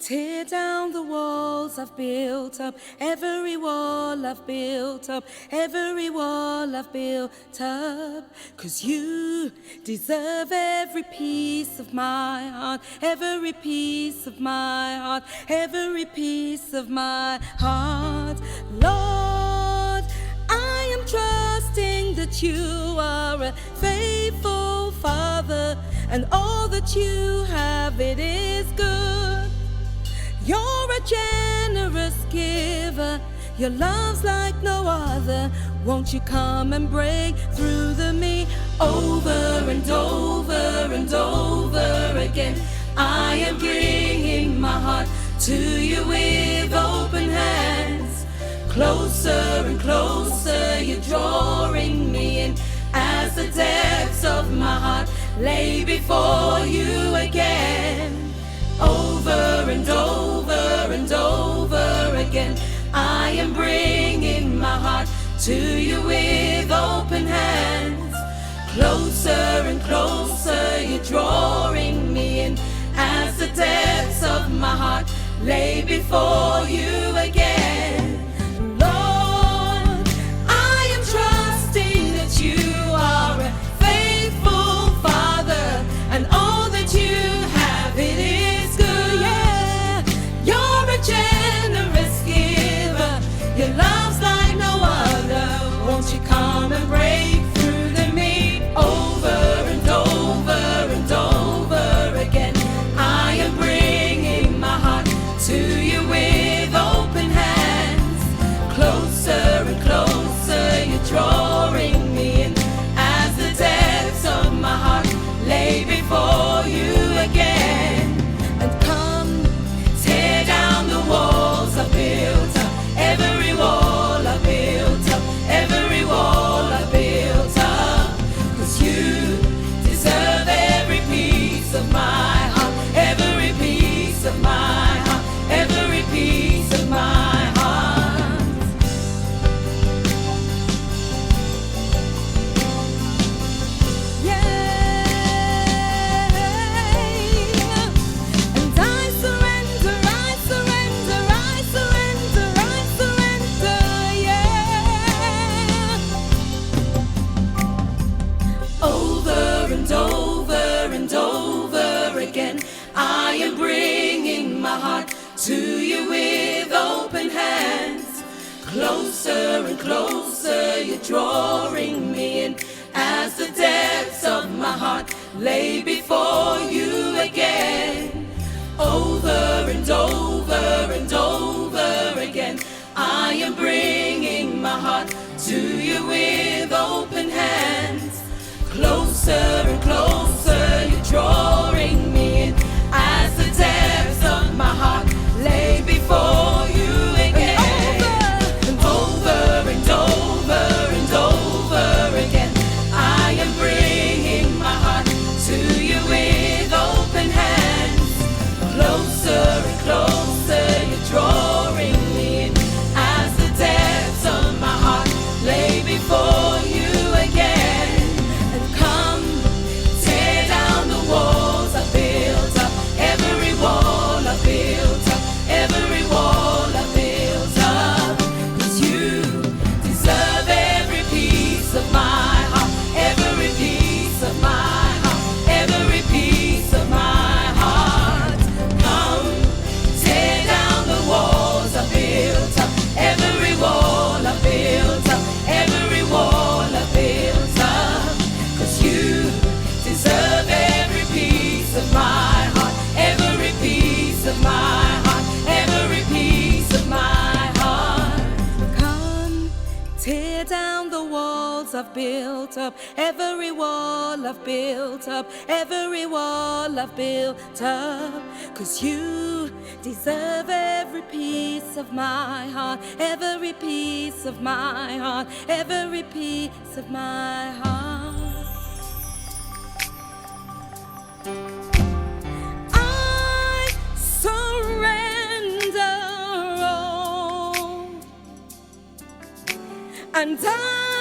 Tear down the walls I've built up, every wall I've built up, every wall I've built up. 'Cause you deserve every piece of my heart, every piece of my heart, every piece of my heart. Lord, I am trusting that you are a faithful Father, and all that you have, it is good. You're a generous giver, your love's like no other. Won't you come and break through to me over and over and over again? I am bringing my heart to you with open hands. Closer and closer, you're drawing me in, as the depths of my heart lay before you again. Over and over and over again, I am bringing my heart to you with open hands. Closer and closer, you're drawing me in, as the depths of my heart lay before you again. Lord, I am trusting that you are a faithful Father, and all that you have, it is generous giver, your love's like no other. Won't you come and break through to me over and over and over again? I am bringing my heart to you with open hands. Closer and closer, you're drawing me in, as the depths of my heart lay before you again. And come, tear down the walls I built up, every wall I built up, every wall I built up. 'Cause you deserve every piece of my heart, every piece of my heart, every piece of my heart. Yeah. Over and over again, I am bringing my heart to you with open hands. Closer and closer, you're drawing me in, as the depths of my heart lay before you again. Over and over and over again, I am bringing my heart to you with open hands. Closer and closer, you're drawing me in, as the depths of my heart lay before you again. And over and over and over again, I am bringing my heart to you with open hands. Closer and closer, you're drawing me in, as the depths of my heart lay before you again. Tear down the walls I've built up, every wall I've built up, every wall I've built up. 'Cause you deserve every piece of my heart, every piece of my heart, every piece of my heart. I surrender all, and I